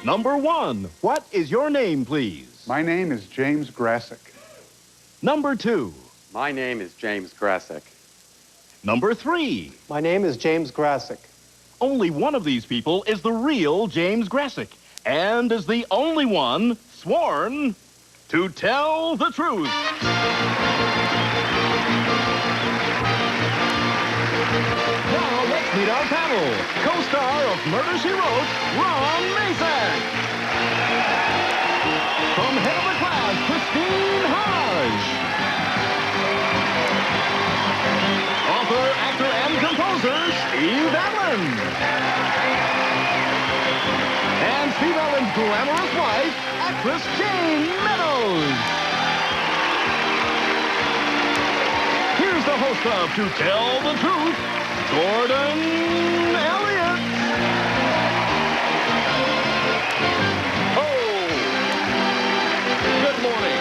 Number 1, what is your name, please? My name is James Grassick. Number 2. My name is James Grassick. Number 3. My name is James Grassick. Only one of these people is the real James Grassick, and is the only one sworn to tell the truth. Now let's meet our panel. Co-star of Murder, She Wrote, Mazak. From head of the class, Khrystyne Haje. Author, actor, and composer, Steve Allen. And Steve Allen's glamorous wife, actress Jayne Meadows. Here's the host of To Tell the Truth, Gordon Elliott. Oh! Good morning.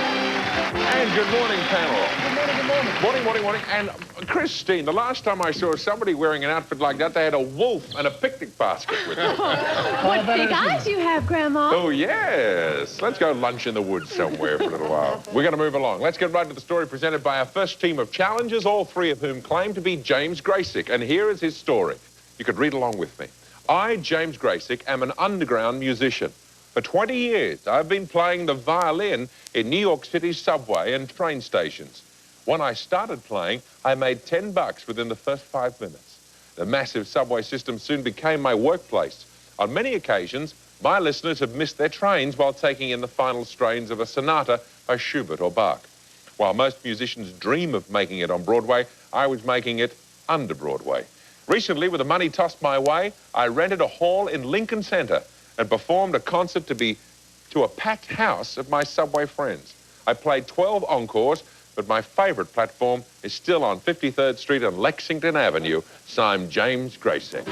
And good morning, panel. Good morning, good morning. Morning, morning, morning. And Khrystyne, the last time I saw somebody wearing an outfit like that, they had a wolf and a picnic basket with them. What big eyes you have, Grandma. Oh, yes. Let's go lunch in the woods somewhere for a little while. We're going to move along. Let's get right to the story presented by our first team of challengers, all three of whom claim to be James Grassick. And here is his story. You could read along with me. I, James Grassick, am an underground musician. For 20 years, I've been playing the violin in New York City's subway and train stations. When I started playing, I made $10 within the first 5 minutes. The massive subway system soon became my workplace. On many occasions, my listeners have missed their trains while taking in the final strains of a sonata by Schubert or Bach. While most musicians dream of making it on Broadway, I was making it under Broadway. Recently, with the money tossed my way, I rented a hall in Lincoln Center and performed a concert to a packed house of my subway friends. I played 12 encores, but my favorite platform is still on 53rd Street and Lexington Avenue. So I'm James Grassick.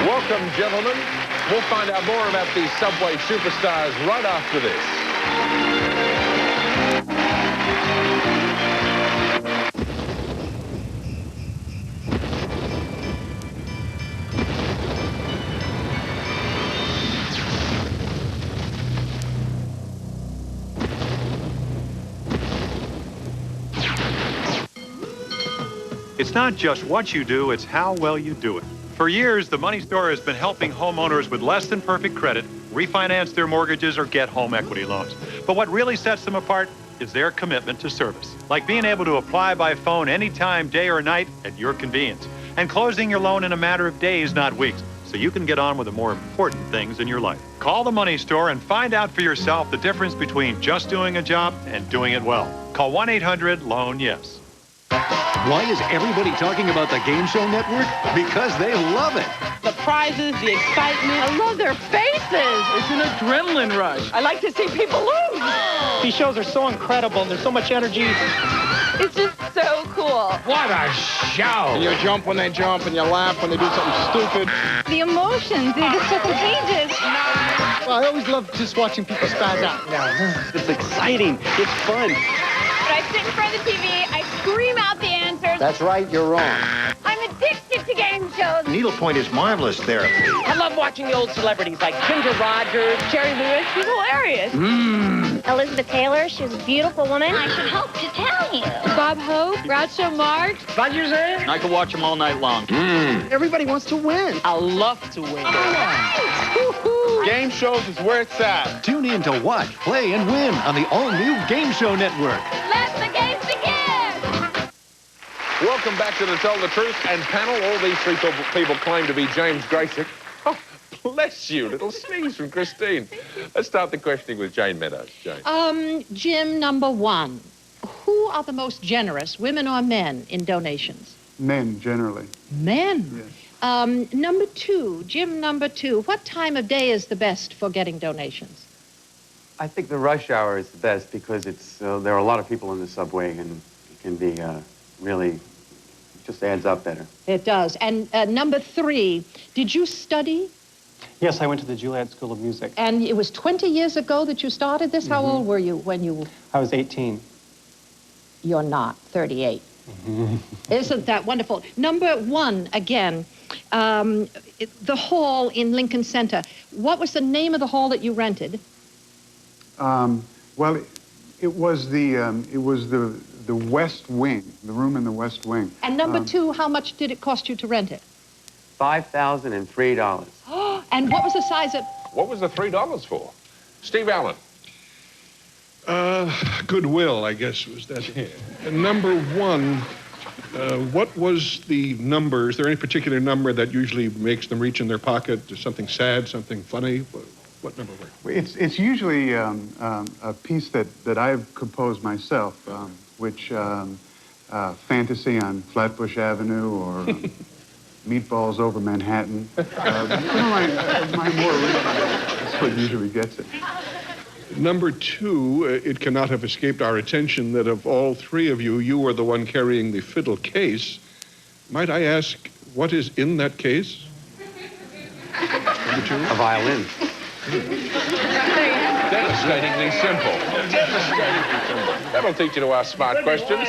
Welcome, gentlemen. We'll find out more about these subway superstars right after this. It's not just what you do, it's how well you do it. For years, the Money Store has been helping homeowners with less than perfect credit refinance their mortgages or get home equity loans. But what really sets them apart is their commitment to service, like being able to apply by phone anytime, day or night, at your convenience, and closing your loan in a matter of days, not weeks, so you can get on with the more important things in your life. Call the Money Store and find out for yourself the difference between just doing a job and doing it well. Call 1-800-LOAN-YES. Why is everybody talking about the Game Show Network? Because they love it. The prizes, the excitement. I love their faces. It's an adrenaline rush. I like to see people lose. These shows are so incredible, and there's so much energy. It's just so cool. What a show! And you jump when they jump, and you laugh when they do something stupid. The emotions, they're just so contagious. Well, I always love just watching people spaz out. It's exciting. It's fun. But I sit in front of the TV, I scream out the answers. That's right, you're wrong. I'm addicted to game shows. Needlepoint is marvelous therapy. I love watching the old celebrities like Ginger Rogers, Jerry Lewis. She's hilarious. Elizabeth Taylor, she was a beautiful woman. I should hope to tell you. Bob Hope, Groucho Marx. I could watch them all night long. Everybody wants to win. I love to win. Game shows is where it's at. Tune in to watch, play, and win on the all-new Game Show Network. Let the games begin. Welcome back to Tell the Truth and panel. All these three people claim to be James Grassick. Oh, bless you, little sneeze from Khrystyne. Let's start the questioning with Jayne Meadows. Jayne. Jim, number 1. Who are the most generous, women or men, in donations? Men, generally. Men? Yes. Number 2, Jim, number 2. What time of day is the best for getting donations? I think the rush hour is the best because there are a lot of people in the subway and it can be really, just adds up better. It does. And number 3, did you study? Yes, I went to the Juilliard School of Music. And it was 20 years ago that you started this? How old were you when you... I was 18. You're not, 38. Isn't that wonderful? Number one, again, the hall in Lincoln Center. What was the name of the hall that you rented? Well, it was the West Wing, the room in the West Wing. And number two, how much did it cost you to rent it? $5,003. And what was the size of... What was the $3 for? Steve Allen. Goodwill, I guess, was that. Number one, what was the number? Is there any particular number that usually makes them reach in their pocket? Something sad, something funny? What number were it? It's usually a piece that I've composed myself, which Fantasy on Flatbush Avenue or Meatballs over Manhattan. My more original, that's what usually gets it. Number two, it cannot have escaped our attention that of all three of you, you were the one carrying the fiddle case. Might I ask, what is in that case? Number two? A violin. Devastatingly simple. Devastatingly simple. That'll teach you to ask smart questions.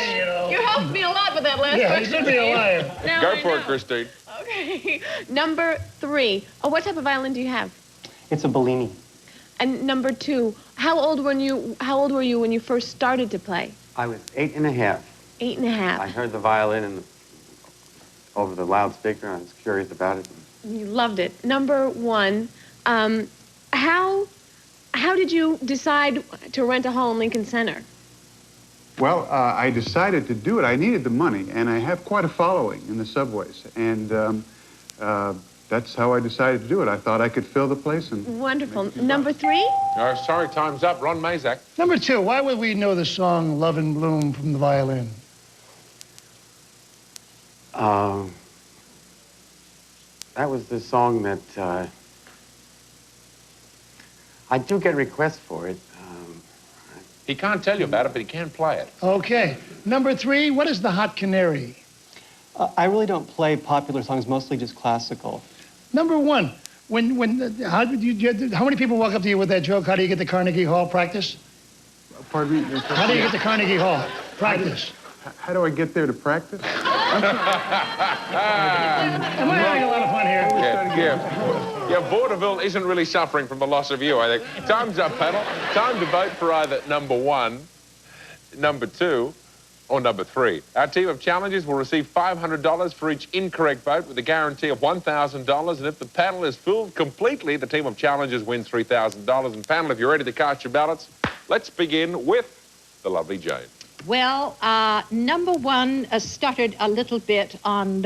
You helped me a lot with that last Yeah, question. he should be a liar. Now Go I for it, know. Khrystyne. Okay. Number three. Oh, what type of violin do you have? It's a Bellini. And number two, how old were you when you first started to play? I was 8 and a half. 8 and a half. I heard the violin over the loudspeaker, and I was curious about it. You loved it. Number one, how did you decide to rent a hall in Lincoln Center? Well, I decided to do it. I needed the money, and I have quite a following in the subways. And that's how I decided to do it. I thought I could fill the place. And wonderful. Number three? Oh, sorry, time's up. Ron Mazak. Number two, why would we know the song Love in Bloom from the violin? That was the song that I do get requests for it. He can't tell you about it, but he can play it. Okay. Number three, what is the Hot Canary? I really don't play popular songs, mostly just classical. Number one, how many people walk up to you with that joke? How do you get to Carnegie Hall? Practice? Pardon me? How do you get to Carnegie Hall? Practice. How do I get there to practice? Am I having a lot of fun here? Yeah, vaudeville isn't really suffering from the loss of you, I think. Time's up, panel. Time to vote for either number one, number two, or number three. Our team of challengers will receive $500 for each incorrect vote with a guarantee of $1,000. And if the panel is filled completely, the team of challengers wins $3,000. And panel, if you're ready to cast your ballots, let's begin with the lovely Jayne. Well, number one stuttered a little bit on,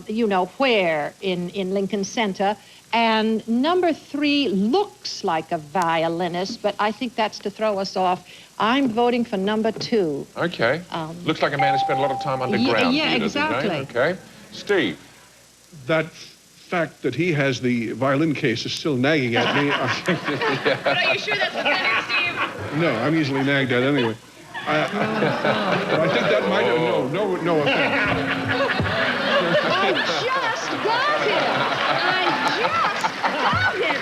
you know, where in Lincoln Center. And number three looks like a violinist, but I think that's to throw us off. I'm voting for number two. Okay. Looks like a man who spent a lot of time underground. Yeah, exactly. Okay. Steve. That fact that he has the violin case is still nagging at me. But are you sure that's better, Steve? No, I'm easily nagged at anyway. I think that might have... No offense. I just got it.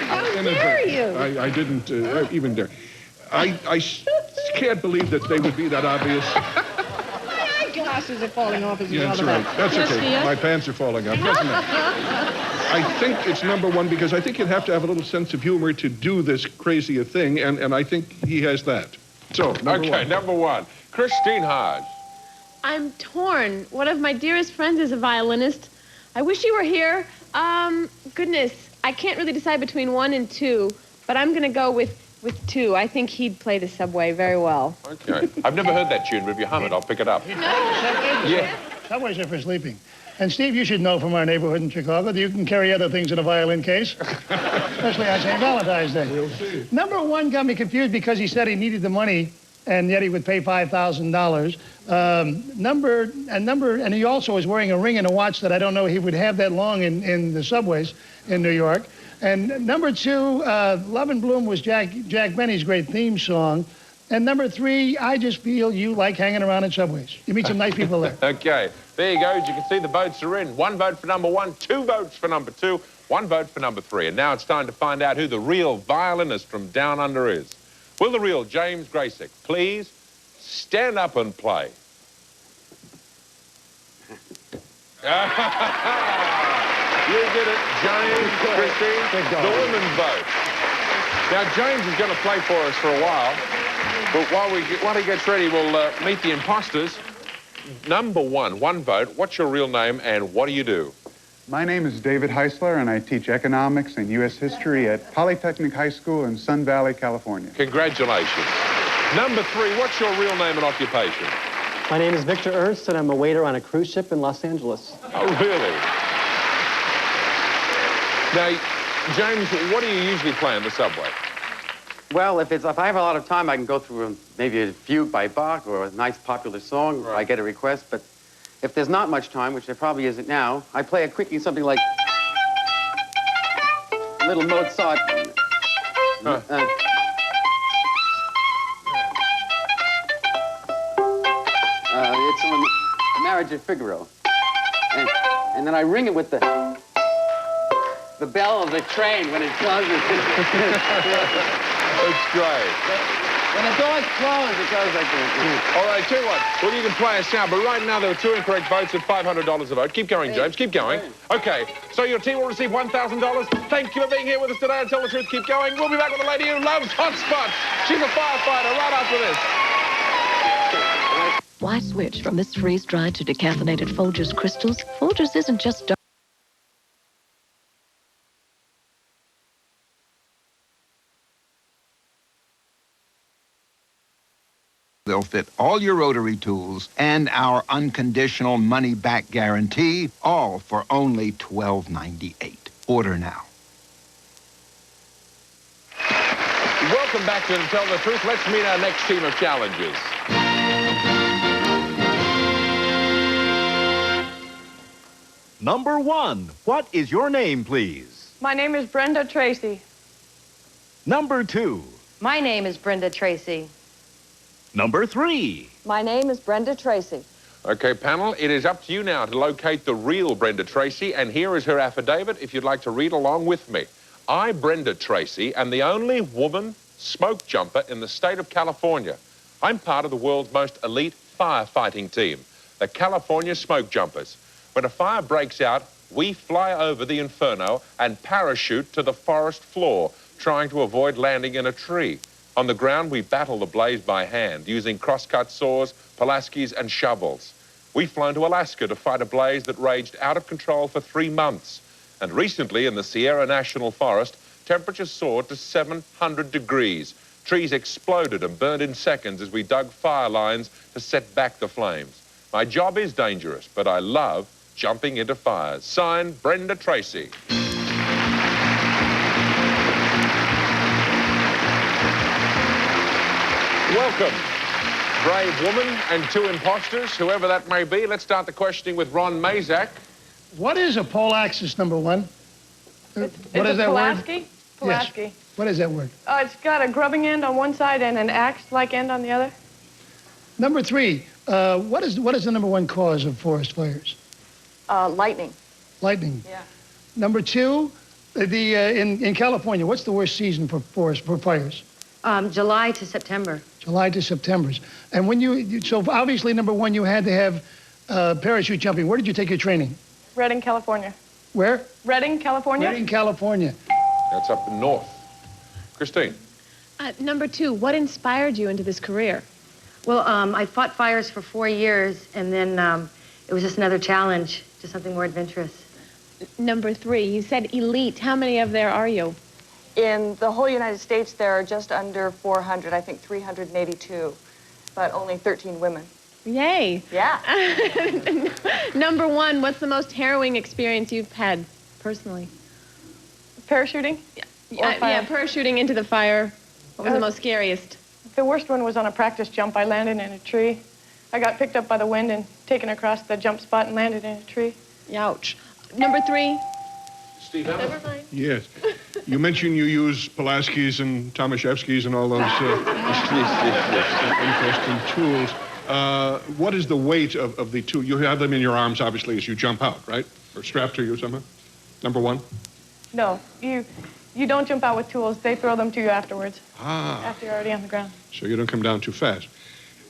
How dare you? I didn't even dare. I can't believe that they would be that obvious. My eyeglasses are falling off as you Yeah, that's know right. that. That's Yes, okay. dear. My pants are falling off. Doesn't matter. I think it's number one because I think you'd have to have a little sense of humor to do this crazy a thing, and I think he has that. So, number one. Number one. Khrystyne Haje. I'm torn. One of my dearest friends is a violinist. I wish you were here. Goodness, I can't really decide between one and two, but I'm going to go with two. I think he'd play the subway very well. Okay. I've never heard that tune, but if you hum it, I'll pick it up. Yeah. Subways are for sleeping. And Steve, you should know from our neighborhood in Chicago that you can carry other things in a violin case, especially on St. Valentine's Day. We'll see. Number one got me confused because he said he needed the money, and yet he would pay $5,000. And he also was wearing a ring and a watch that I don't know he would have that long in the subways in New York. And number two, Love and Bloom was Jack Benny's great theme song. And number three, I just feel you like hanging around in subways. You meet some nice people there. Okay. There you go. As you can see, the votes are in. 1 vote for number one, 2 votes for number two, 1 vote for number three. And now it's time to find out who the real violinist from Down Under is. Will the real James Graysick please stand up and play? You did it, Jayne, Khrystyne. The women's vote. Now, James is going to play for us for a while, but while he gets ready, we'll meet the imposters. Number one vote. What's your real name and what do you do? My name is David Heisler, and I teach economics and U.S. history at Polytechnic High School in Sun Valley, California. Congratulations. Number three, what's your real name and occupation? My name is Victor Ernst, and I'm a waiter on a cruise ship in Los Angeles. Oh, really? Now, James, what do you usually play on the subway? Well, if I have a lot of time, I can go through maybe a fugue by Bach or a nice popular song. Right. I get a request, but if there's not much time, which there probably isn't now, I play a quickie, something like a little Mozart. Huh. It's on the Marriage of Figaro. And then I ring it with the bell of the train when it closes. That's great. When the doors close, it goes like this. All right, tell you what. Well, you can play us now, but right now there are 2 incorrect votes at $500 a vote. Keep going, James. Keep going. Okay, so your team will receive $1,000. Thank you for being here with us today. And tell the truth, keep going. We'll be back with a lady who loves hot spots. She's a firefighter right after this. Why switch from this freeze-dried to decaffeinated Folgers crystals? Folgers isn't just dark. They'll fit all your rotary tools and our unconditional money-back guarantee, all for only $12.98. Order now. Welcome back to Tell the Truth. Let's meet our next team of challengers. Number 1, what is your name, please? My name is Brenda Tracy. Number 2. My name is Brenda Tracy. Number 3. My name is Brenda Tracy. Okay, panel, it is up to you now to locate the real Brenda Tracy, and here is her affidavit if you'd like to read along with me. I, Brenda Tracy, am the only woman smoke jumper in the state of California. I'm part of the world's most elite firefighting team, the California Smoke Jumpers. When a fire breaks out, we fly over the inferno and parachute to the forest floor, trying to avoid landing in a tree. On the ground, we battle the blaze by hand, using crosscut saws, Pulaskis, and shovels. We've flown to Alaska to fight a blaze that raged out of control for 3 months. And recently, in the Sierra National Forest, temperatures soared to 700 degrees. Trees exploded and burned in seconds as we dug fire lines to set back the flames. My job is dangerous, but I love jumping into fires. Signed, Brenda Tracy. Welcome, brave woman and 2 imposters, whoever that may be. Let's start the questioning with Ron Mazak. What is a pole axis, number 1? What is that Pulaski? word? Pulaski. Yes. What is that word? It's got a grubbing end on one side and an axe-like end on the other. Number 3, what is the number 1 cause of forest fires? Lightning. Lightning. Yeah. Number 2, in California, what's the worst season for fires? July to September. July to September. And when so obviously, number 1, you had to have parachute jumping. Where did you take your training? Redding, California. Where? Redding, California. Redding, California. That's up north. Khrystyne. Number 2, what inspired you into this career? Well, I fought fires for 4 years, and then it was just another challenge, just something more adventurous. Number 3, you said elite. How many of there are you? In the whole United States, there are just under 400, I think 382, but only 13 women. Yay. Yeah. Number 1, what's the most harrowing experience you've had personally? Parachuting? Yeah, parachuting into the fire. What was the most scariest? The worst one was on a practice jump. I landed in a tree. I got picked up by the wind and taken across the jump spot and landed in a tree. Ouch. Number 3. Steve, never mind. Yes. You mentioned you use Pulaskis and Tomaszewskis and all those interesting tools. What is the weight of the tool? You have them in your arms, obviously, as you jump out, right? Or strapped to you somehow? Number 1? No, you don't jump out with tools. They throw them to you afterwards. Ah. After you're already on the ground. So you don't come down too fast.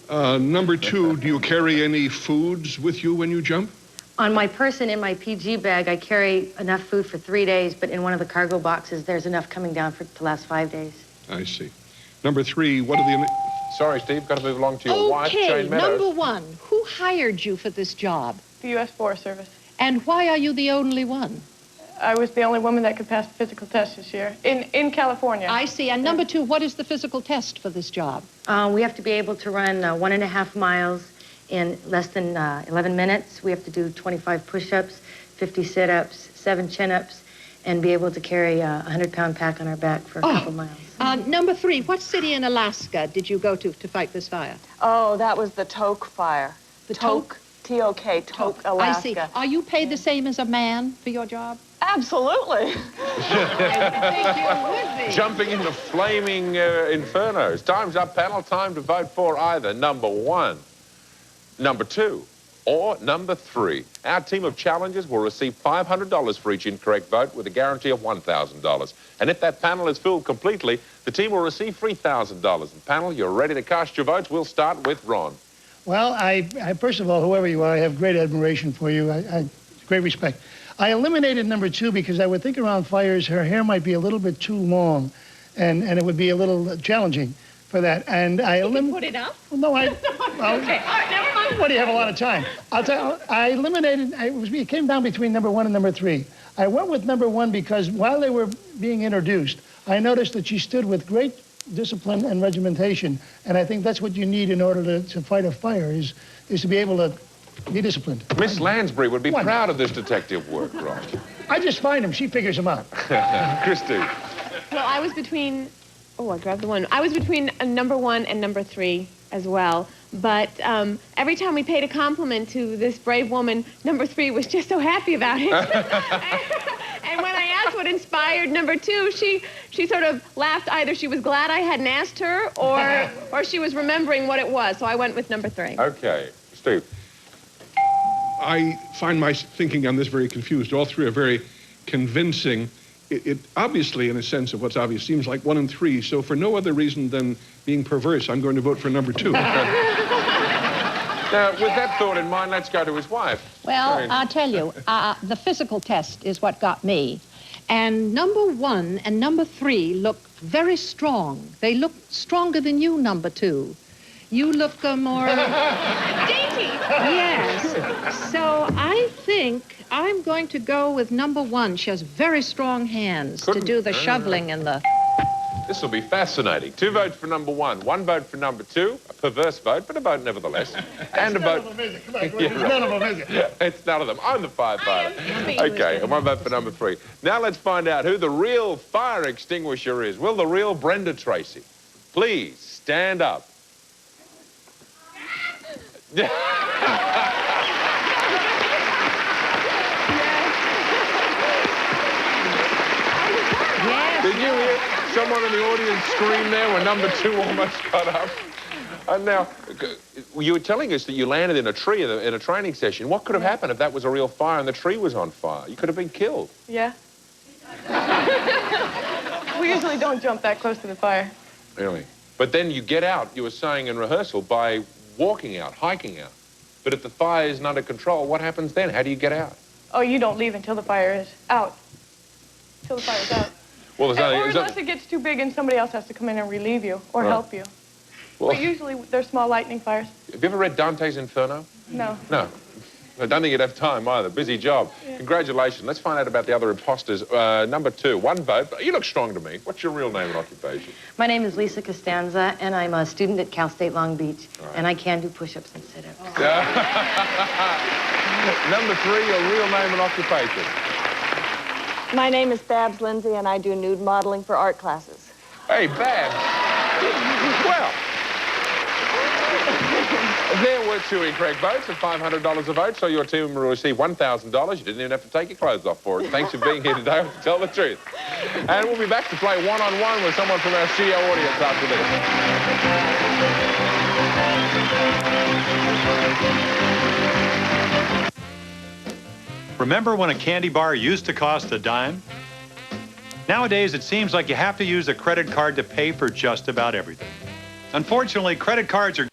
Number 2, do you carry any foods with you when you jump? On my person, in my PG bag, I carry enough food for 3 days, but in one of the cargo boxes, there's enough coming down to last 5 days. I see. Number 3, what are the... Sorry, Steve, got to move along to your wife, Jayne Meadows. Number 1, who hired you for this job? The U.S. Forest Service. And why are you the only one? I was the only woman that could pass the physical test this year in California. I see. And number 2, what is the physical test for this job? We have to be able to run 1.5 miles in less than 11 minutes. We have to do 25 push-ups, 50 sit-ups, 7 chin-ups, and be able to carry a 100-pound pack on our back for a couple miles. Number 3, what city in Alaska did you go to fight this fire? Oh, that was the Tok fire. The Tok? T-O-K, Tok, Alaska. I see. Are you paid the same as a man for your job? Absolutely. Jumping into flaming infernos. Time's up, panel. Time to vote for either number 1, number 2, or number 3. Our team of challengers will receive $500 for each incorrect vote with a guarantee of $1,000. And if that panel is filled completely, the team will receive $3,000. And panel, you're ready to cast your votes. We'll start with Ron. Well, I first of all, whoever you are, I have great admiration for you. Great respect. I eliminated number 2 because I would think around fires, her hair might be a little bit too long, and it would be a little challenging for that. And I eliminated. Put it up? Well, no, I. Well, Okay, all right, never mind. What do you have a lot of time? I'll tell you, I eliminated. It came down between number 1 and number 3. I went with number 1 because while they were being introduced, I noticed that she stood with great discipline and regimentation, and I think that's what you need in order to fight a fire is to be able to be disciplined. Miss Lansbury would be proud of this detective work, Ron. I just find him. She figures him out. Khrystyne. Well, I was between, I grabbed the one. I was between number 1 and number 3 as well. But every time we paid a compliment to this brave woman, number 3 was just so happy about it. And when I asked what inspired number 2, she sort of laughed. Either she was glad I hadn't asked her, or she was remembering what it was. So I went with number 3. Okay, Steve. I find my thinking on this very confused. All 3 are very convincing. It obviously, in a sense of what's obvious, seems like 1 and 3. So for no other reason than being perverse, I'm going to vote for number 2. Now, with that thought in mind, let's go to his wife. Well, Jayne. I'll tell you, the physical test is what got me. And number 1 and number 3 look very strong. They look stronger than you, number 2. You look more... Dainty! Yes. So I think I'm going to go with number 1. She has very strong hands to do the shoveling and the... This will be fascinating. 2 votes for number 1, 1 vote for number 2, a perverse vote, but a vote nevertheless. And a vote... None of them is it? Come on, none of them is it? It's none of them. I'm the firefighter. Okay, and 1 vote for number 3. Now let's find out who the real fire extinguisher is. Will the real Brenda Tracy please stand up? Yes. Did you hear someone in the audience scream there when number 2 almost got up? And now, you were telling us that you landed in a tree in a training session. What could have happened if that was a real fire and the tree was on fire? You could have been killed. Yeah. We usually don't jump that close to the fire. Really? But then you get out, you were saying in rehearsal, by walking out, hiking out. But if the fire isn't under control, what happens then? How do you get out? Oh, you don't leave until the fire is out. Until the fire is out. Well, Or unless it gets too big and somebody else has to come in and relieve you or help you. Well, But usually they're small lightning fires. have you ever read Dante's Inferno? No. No. I don't think you'd have time either. Busy job. Yeah. Congratulations. Let's find out about the other imposters. Number 2, 1 vote. You look strong to me. What's your real name and occupation? My name is Lisa Costanza, and I'm a student at Cal State Long Beach, and I can do push-ups and sit-ups. Number 3, your real name and occupation. My name is Babs Lindsay, and I do nude modeling for art classes. Hey, Babs. Well, there were 2 incorrect votes at $500 a vote, so your team will receive $1,000. You didn't even have to take your clothes off for it. Thanks for being here today to tell the truth. And we'll be back to play one-on-one with someone from our studio audience after this. Remember when a candy bar used to cost a dime? Nowadays, it seems like you have to use a credit card to pay for just about everything. Unfortunately, credit cards are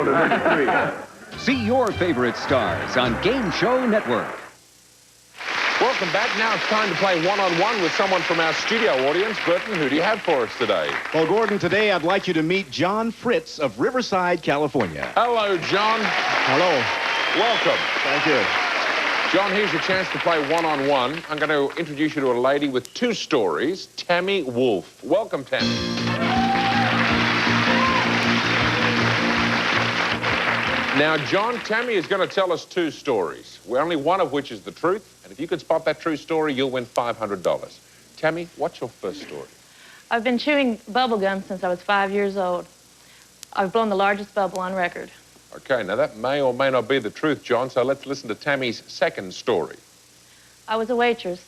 to number 3. See your favorite stars on Game Show Network. Welcome back. Now it's time to play one-on-one with someone from our studio audience. Burton, who do you have for us today? Well, Gordon, today I'd like you to meet John Fritz of Riverside, California. Hello, John. Hello. Welcome. Thank you. John, here's your chance to play one-on-one. I'm going to introduce you to a lady with 2 stories, Tammy Wolf. Welcome, Tammy. Now, John, Tammy is going to tell us 2 stories, only one of which is the truth. And if you can spot that true story, you'll win $500. Tammy, what's your first story? I've been chewing bubble gum since I was 5 years old. I've blown the largest bubble on record. Okay, now that may or may not be the truth, John, so let's listen to Tammy's second story. I was a waitress.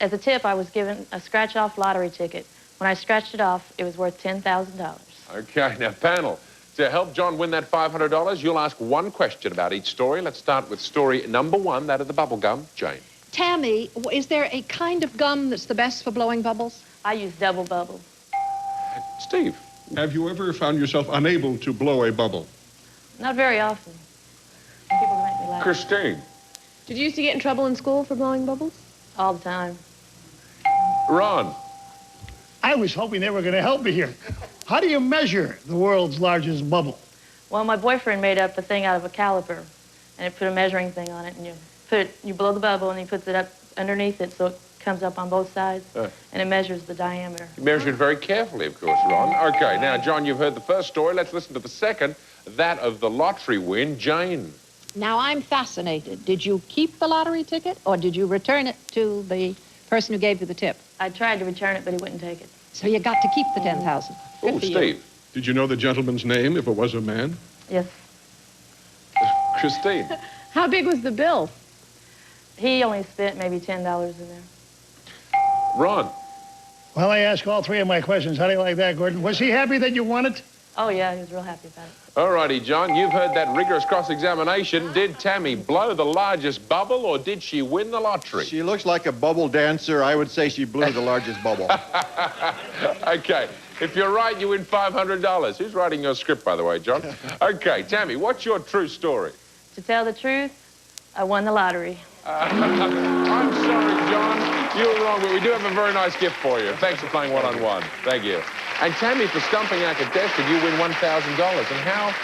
As a tip, I was given a scratch-off lottery ticket. When I scratched it off, it was worth $10,000. Okay, now, panel, to help John win that $500, you'll ask one question about each story. Let's start with story number 1, that of the bubble gum. Jayne. Tammy, is there a kind of gum that's the best for blowing bubbles? I use double bubble. Steve. Have you ever found yourself unable to blow a bubble? Not very often. People make me laugh. Khrystyne. Did you used to get in trouble in school for blowing bubbles? All the time. Ron. I was hoping they were going to help me here. How do you measure the world's largest bubble? Well, my boyfriend made up a thing out of a caliper, and it put a measuring thing on it, and you blow the bubble, and he puts it up underneath it so it comes up on both sides, and it measures the diameter. You measure it very carefully, of course, Ron. Okay, now, John, you've heard the first story. Let's listen to the second, that of the lottery win. Jayne. Now, I'm fascinated. Did you keep the lottery ticket, or did you return it to the person who gave you the tip? I tried to return it, but he wouldn't take it. So you got to keep the $10,000. Oh, Steve. Did you know the gentleman's name, if it was a man? Yes. Khrystyne. How big was the bill? He only spent maybe $10 in there. Ron. Well, I asked all 3 of my questions. How do you like that, Gordon? Was he happy that you won it? Oh, yeah, he was real happy about it. All righty, John, you've heard that rigorous cross-examination. Did Tammy blow the largest bubble, or did she win the lottery? She looks like a bubble dancer. I would say she blew the largest bubble. Okay, if you're right, you win $500. Who's writing your script, by the way, John? Okay, Tammy, what's your true story? To tell the truth, I won the lottery. I'm sorry, John. You were wrong, but we do have a very nice gift for you. Thanks for playing one-on-one. Thank you. And Tammy, for stumping our contestant, you win $1,000. And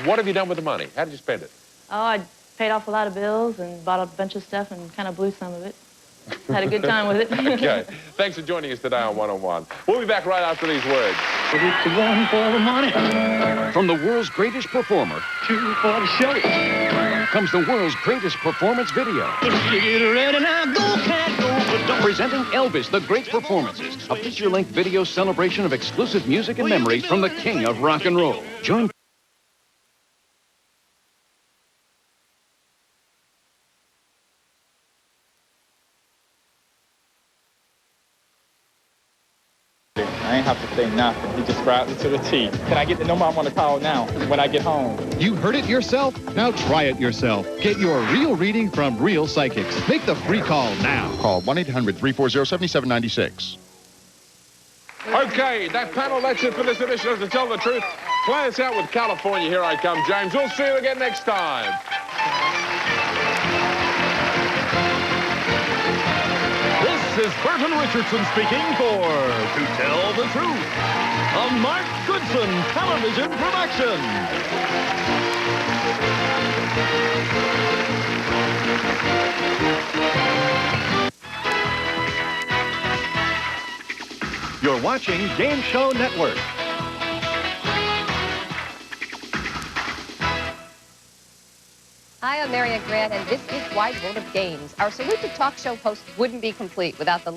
what have you done with the money? How did you spend it? Oh, I paid off a lot of bills and bought a bunch of stuff and kind of blew some of it. Had a good time with it. Okay. Thanks for joining us today on One-on-One. We'll be back right after these words. It's one for the money. From the world's greatest performer. 2 for the show. Comes the world's greatest performance video. Get ready now, go, cat, go, but don't. Presenting Elvis, The Great Performances, a feature-length video celebration of exclusive music and memories from the king of rock and roll. Join I ain't have to say nothing. He described it to the T. Can I get the number I want to call now when I get home? You heard it yourself? Now try it yourself. Get your real reading from real psychics. Make the free call now. Call 1-800-340-7796. Okay, that panel, that's it for this edition of To Tell the Truth. Play us out with California. Here I come, James. We'll see you again next time. This is Burton Richardson speaking for To Tell the Truth, a Mark Goodson television production. You're watching Game Show Network. Hi, I'm Mariette Grant, and this is Wide World of Games. Our salute to talk show hosts wouldn't be complete without the